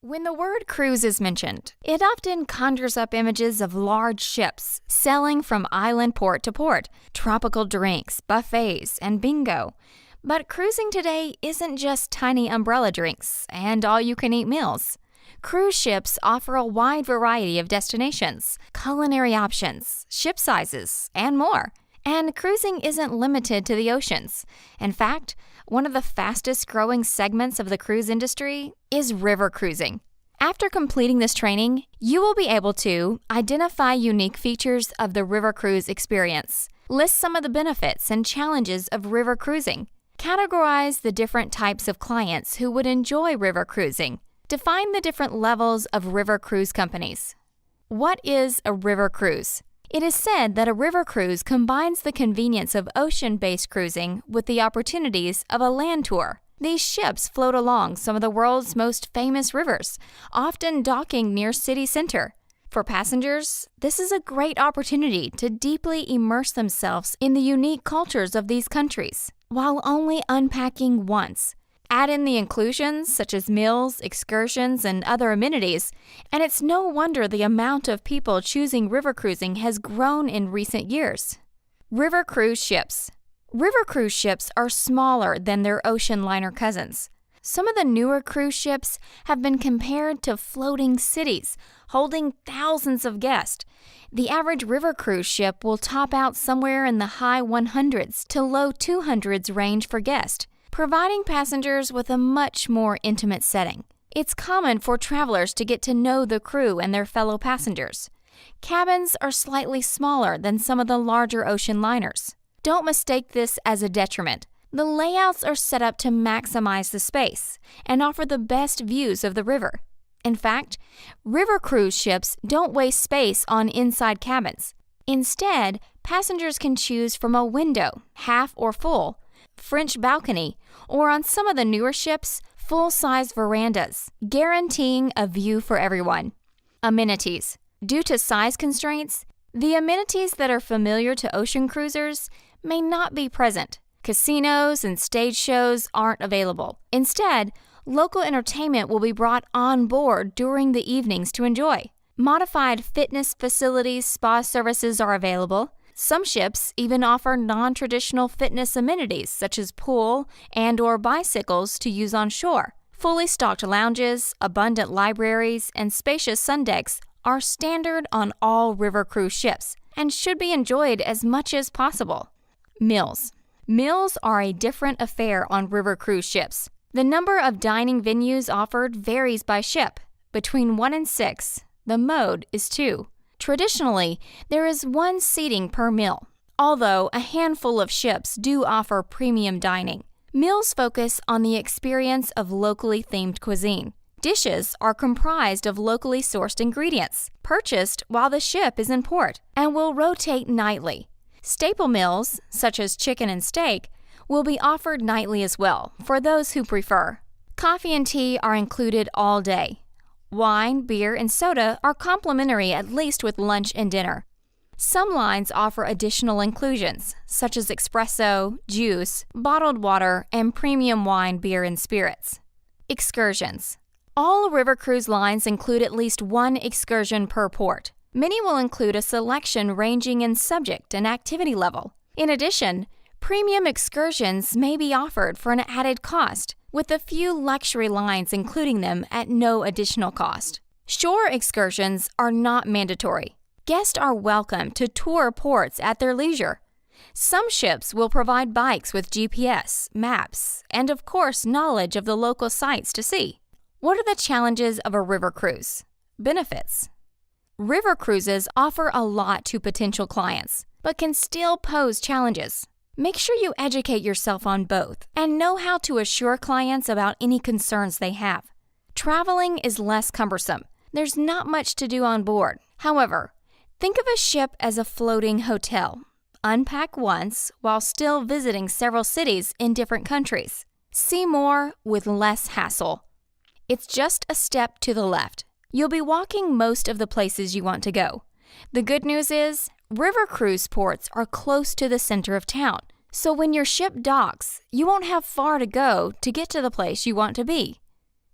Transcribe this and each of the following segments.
When the word cruise is mentioned, it often conjures up images of large ships sailing from island port to port, tropical drinks, buffets, and bingo. But cruising today isn't just tiny umbrella drinks and all-you-can-eat meals. Cruise ships offer a wide variety of destinations, culinary options, ship sizes, and more. And cruising isn't limited to the oceans. In fact, one of the fastest-growing segments of the cruise industry is river cruising. After completing this training, you will be able to identify unique features of the river cruise experience, list some of the benefits and challenges of river cruising, categorize the different types of clients who would enjoy river cruising, define the different levels of river cruise companies. What is a river cruise? It is said that a river cruise combines the convenience of ocean-based cruising with the opportunities of a land tour. These ships float along some of the world's most famous rivers, often docking near city center. For passengers, this is a great opportunity to deeply immerse themselves in the unique cultures of these countries, while only unpacking once. Add in the inclusions such as meals, excursions, and other amenities, and it's no wonder the amount of people choosing river cruising has grown in recent years. River cruise ships. River cruise ships are smaller than their ocean liner cousins. Some of the newer cruise ships have been compared to floating cities, holding thousands of guests. The average river cruise ship will top out somewhere in the high 100s to low 200s range for guests, providing passengers with a much more intimate setting. It's common for travelers to get to know the crew and their fellow passengers. Cabins are slightly smaller than some of the larger ocean liners. Don't mistake this as a detriment. The layouts are set up to maximize the space and offer the best views of the river. In fact, river cruise ships don't waste space on inside cabins. Instead, passengers can choose from a window, half or full, French balcony, or on some of the newer ships, full-size verandas, guaranteeing a view for everyone. Amenities. Due to size constraints, the amenities that are familiar to ocean cruisers may not be present. Casinos and stage shows aren't available. Instead, local entertainment will be brought on board during the evenings to enjoy. Modified fitness facilities, spa services are available. Some ships even offer non-traditional fitness amenities such as pool and/or bicycles to use on shore. Fully stocked lounges, abundant libraries, and spacious sun decks are standard on all river cruise ships and should be enjoyed as much as possible. Meals. Meals are a different affair on river cruise ships. The number of dining venues offered varies by ship. Between 1 and 6, the mode is 2. Traditionally, there is 1 seating per meal, although a handful of ships do offer premium dining. Meals focus on the experience of locally themed cuisine. Dishes are comprised of locally sourced ingredients, purchased while the ship is in port, and will rotate nightly. Staple meals, such as chicken and steak, will be offered nightly as well, for those who prefer. Coffee and tea are included all day. Wine, beer, and soda are complimentary at least with lunch and dinner. Some lines offer additional inclusions, such as espresso, juice, bottled water, and premium wine, beer, and spirits. Excursions. All river cruise lines include at least 1 excursion per port. Many will include a selection ranging in subject and activity level. In addition, premium excursions may be offered for an added cost, with a few luxury lines including them at no additional cost. Shore excursions are not mandatory. Guests are welcome to tour ports at their leisure. Some ships will provide bikes with GPS, maps, and of course knowledge of the local sites to see. What are the challenges of a river cruise? Benefits. River cruises offer a lot to potential clients, but can still pose challenges. Make sure you educate yourself on both and know how to assure clients about any concerns they have. Traveling is less cumbersome. There's not much to do on board. However, think of a ship as a floating hotel. Unpack once while still visiting several cities in different countries. See more with less hassle. It's just a step to the left. You'll be walking most of the places you want to go. The good news is, river cruise ports are close to the center of town, so when your ship docks, you won't have far to go to get to the place you want to be.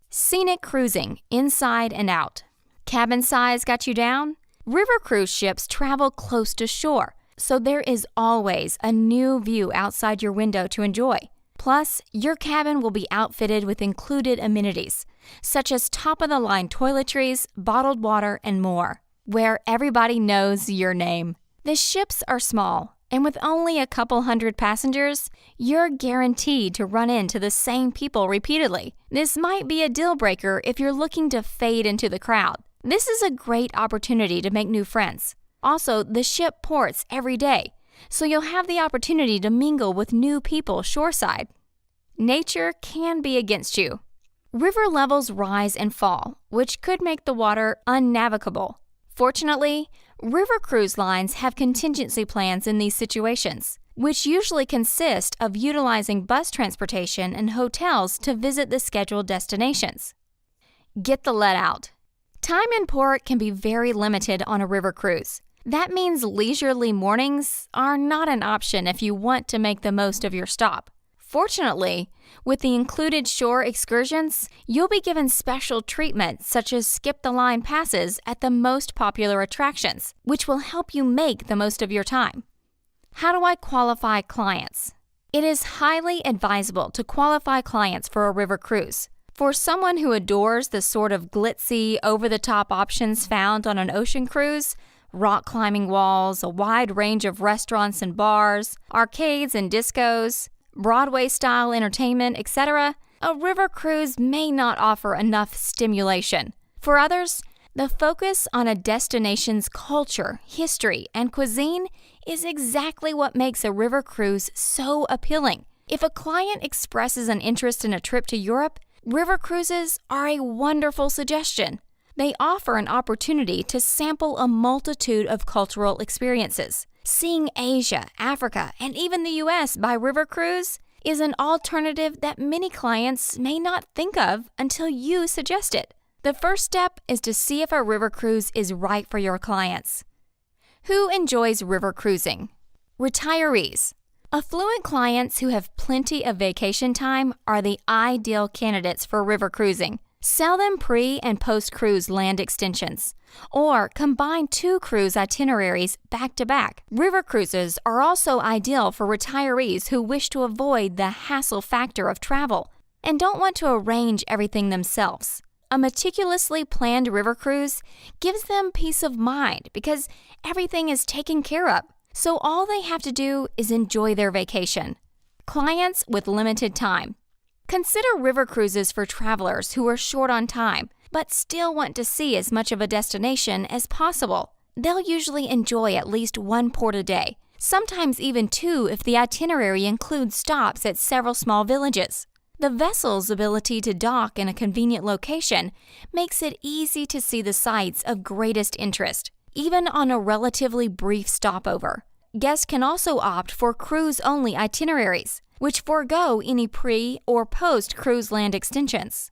Scenic cruising, inside and out. Cabin size got you down? River cruise ships travel close to shore, so there is always a new view outside your window to enjoy. Plus, your cabin will be outfitted with included amenities, such as top-of-the-line toiletries, bottled water, and more, where everybody knows your name. The ships are small, and with only a couple hundred passengers, you're guaranteed to run into the same people repeatedly. This might be a deal breaker if you're looking to fade into the crowd. This is a great opportunity to make new friends. Also, the ship ports every day, so you'll have the opportunity to mingle with new people shoreside. Nature can be against you. River levels rise and fall, which could make the water unnavigable. Fortunately, river cruise lines have contingency plans in these situations, which usually consist of utilizing bus transportation and hotels to visit the scheduled destinations. Get the let out. Time in port can be very limited on a river cruise. That means leisurely mornings are not an option if you want to make the most of your stop. Fortunately, with the included shore excursions, you'll be given special treatment such as skip-the-line passes at the most popular attractions, which will help you make the most of your time. How do I qualify clients? It is highly advisable to qualify clients for a river cruise. For someone who adores the sort of glitzy, over-the-top options found on an ocean cruise, rock climbing walls, a wide range of restaurants and bars, arcades and discos, Broadway-style entertainment, etc., a river cruise may not offer enough stimulation. For others, the focus on a destination's culture, history, and cuisine is exactly what makes a river cruise so appealing. If a client expresses an interest in a trip to Europe, river cruises are a wonderful suggestion. They offer an opportunity to sample a multitude of cultural experiences. Seeing Asia, Africa, and even the U.S. by river cruise is an alternative that many clients may not think of until you suggest it. The first step is to see if a river cruise is right for your clients. Who enjoys river cruising? Retirees. Affluent clients who have plenty of vacation time are the ideal candidates for river cruising. Sell them pre- and post-cruise land extensions, or combine 2 cruise itineraries back-to-back. River cruises are also ideal for retirees who wish to avoid the hassle factor of travel and don't want to arrange everything themselves. A meticulously planned river cruise gives them peace of mind because everything is taken care of, so all they have to do is enjoy their vacation. Clients with limited time. Consider river cruises for travelers who are short on time, but still want to see as much of a destination as possible. They'll usually enjoy at least 1 port a day, sometimes even 2 if the itinerary includes stops at several small villages. The vessel's ability to dock in a convenient location makes it easy to see the sites of greatest interest, even on a relatively brief stopover. Guests can also opt for cruise-only itineraries, which forego any pre- or post-cruise land extensions.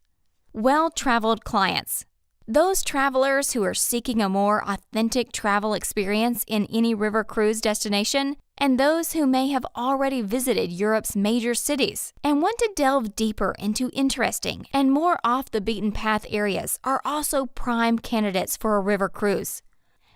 Well-traveled clients. Those travelers who are seeking a more authentic travel experience in any river cruise destination, and those who may have already visited Europe's major cities and want to delve deeper into interesting and more off-the-beaten-path areas are also prime candidates for a river cruise.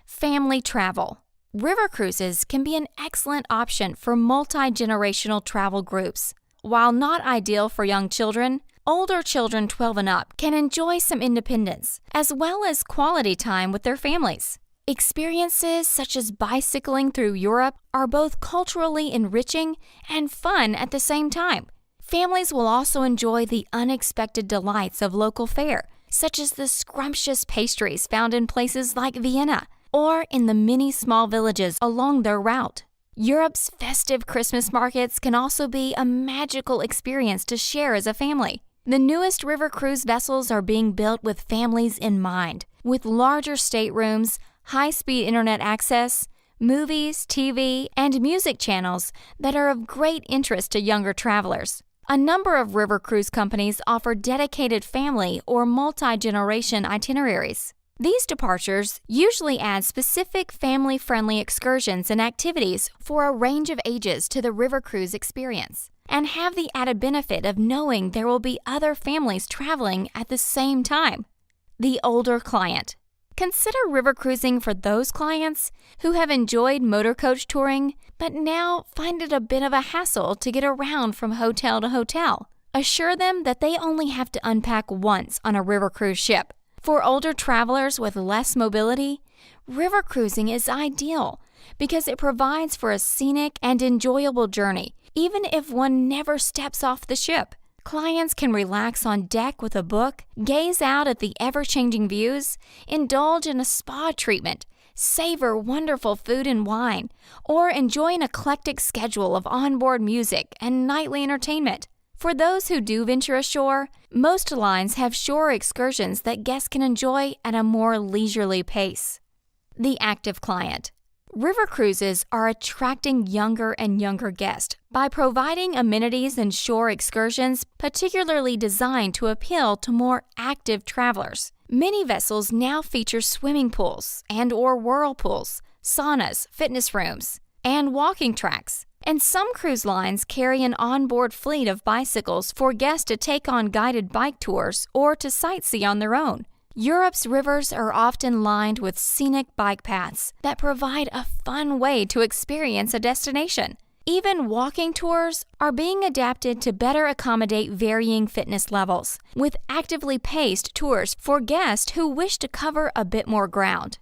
Family travel. River cruises can be an excellent option for multi-generational travel groups. While not ideal for young children, older children 12 and up can enjoy some independence, as well as quality time with their families. Experiences such as bicycling through Europe are both culturally enriching and fun at the same time. Families will also enjoy the unexpected delights of local fare, such as the scrumptious pastries found in places like Vienna, or in the many small villages along their route. Europe's festive Christmas markets can also be a magical experience to share as a family. The newest river cruise vessels are being built with families in mind, with larger staterooms, high-speed internet access, movies, TV, and music channels that are of great interest to younger travelers. A number of river cruise companies offer dedicated family or multi-generation itineraries. These departures usually add specific family-friendly excursions and activities for a range of ages to the river cruise experience. and have the added benefit of knowing there will be other families traveling at the same time. The older client. Consider river cruising for those clients who have enjoyed motor coach touring but now find it a bit of a hassle to get around from hotel to hotel. Assure them that they only have to unpack once on a river cruise ship. For older travelers with less mobility, river cruising is ideal because it provides for a scenic and enjoyable journey, even if one never steps off the ship. Clients can relax on deck with a book, gaze out at the ever-changing views, indulge in a spa treatment, savor wonderful food and wine, or enjoy an eclectic schedule of onboard music and nightly entertainment. For those who do venture ashore, most lines have shore excursions that guests can enjoy at a more leisurely pace. The active client. River cruises are attracting younger and younger guests by providing amenities and shore excursions particularly designed to appeal to more active travelers. Many vessels now feature swimming pools and/or whirlpools, saunas, fitness rooms, and walking tracks. And some cruise lines carry an onboard fleet of bicycles for guests to take on guided bike tours or to sightsee on their own. Europe's rivers are often lined with scenic bike paths that provide a fun way to experience a destination. Even walking tours are being adapted to better accommodate varying fitness levels, with actively paced tours for guests who wish to cover a bit more ground.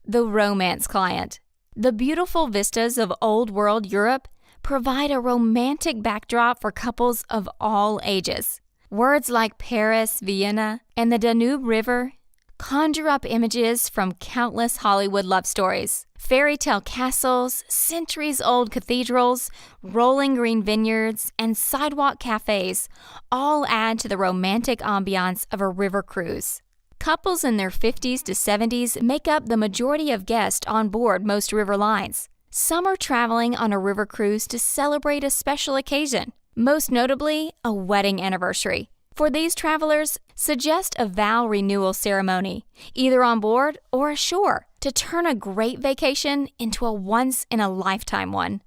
The romance client. The beautiful vistas of Old World Europe provide a romantic backdrop for couples of all ages. Words like Paris, Vienna, and the Danube River conjure up images from countless Hollywood love stories. Fairy tale castles, centuries-old cathedrals, rolling green vineyards, and sidewalk cafes all add to the romantic ambiance of a river cruise. Couples in their 50s to 70s make up the majority of guests on board most river lines. Some are traveling on a river cruise to celebrate a special occasion, most notably a wedding anniversary. For these travelers, suggest a vow renewal ceremony, either on board or ashore, to turn a great vacation into a once-in-a-lifetime one.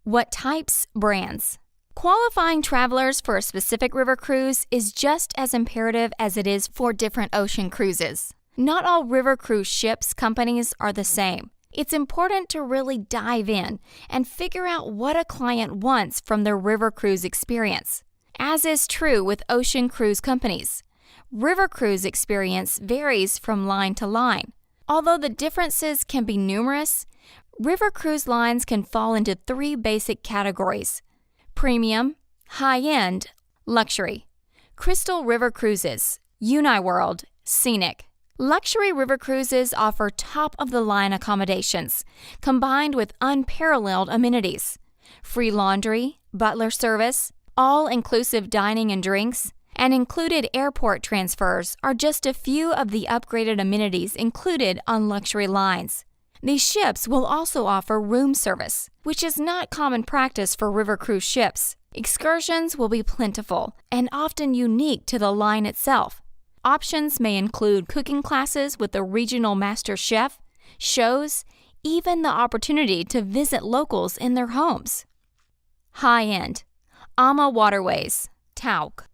What types, brands? Qualifying travelers for a specific river cruise is just as imperative as it is for different ocean cruises. Not all river cruise ships companies are the same. It's important to really dive in and figure out what a client wants from their river cruise experience. As is true with ocean cruise companies, river cruise experience varies from line to line. Although the differences can be numerous, river cruise lines can fall into three basic categories: premium, high-end, luxury. Crystal River Cruises, Uniworld, Scenic. Luxury river cruises offer top-of-the-line accommodations, combined with unparalleled amenities. Free laundry, butler service, all-inclusive dining and drinks, and included airport transfers are just a few of the upgraded amenities included on luxury lines. These ships will also offer room service, which is not common practice for river cruise ships. Excursions will be plentiful and often unique to the line itself. Options may include cooking classes with a regional master chef, shows, even the opportunity to visit locals in their homes. High-end. AMA Waterways, Tauk.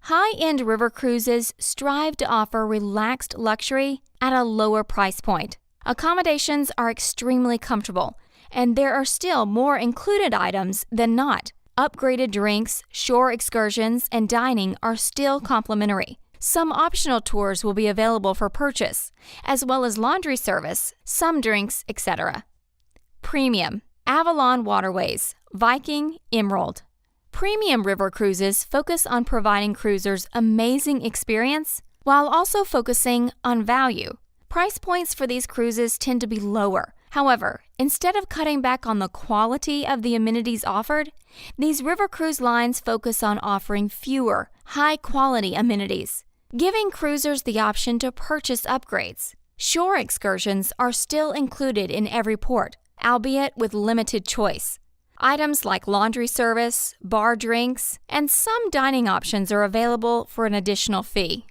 High-end river cruises strive to offer relaxed luxury at a lower price point. Accommodations are extremely comfortable, and there are still more included items than not. Upgraded drinks, shore excursions, and dining are still complimentary. Some optional tours will be available for purchase, as well as laundry service, some drinks, etc. Premium. Avalon Waterways, Viking, Emerald. Premium river cruises focus on providing cruisers amazing experience while also focusing on value. Price points for these cruises tend to be lower. However, instead of cutting back on the quality of the amenities offered, these river cruise lines focus on offering fewer, high-quality amenities, giving cruisers the option to purchase upgrades. Shore excursions are still included in every port, albeit with limited choice. Items like laundry service, bar drinks, and some dining options are available for an additional fee.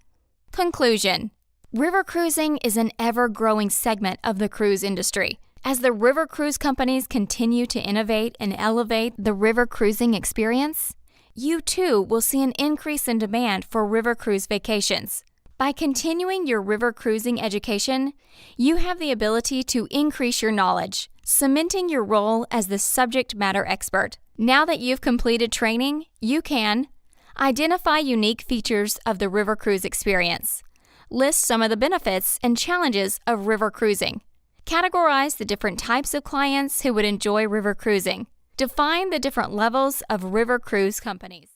Conclusion. River cruising is an ever-growing segment of the cruise industry. As the river cruise companies continue to innovate and elevate the river cruising experience, you too will see an increase in demand for river cruise vacations. By continuing your river cruising education, you have the ability to increase your knowledge, cementing your role as the subject matter expert. Now that you've completed training, you can identify unique features of the river cruise experience, list some of the benefits and challenges of river cruising, categorize the different types of clients who would enjoy river cruising, define the different levels of river cruise companies.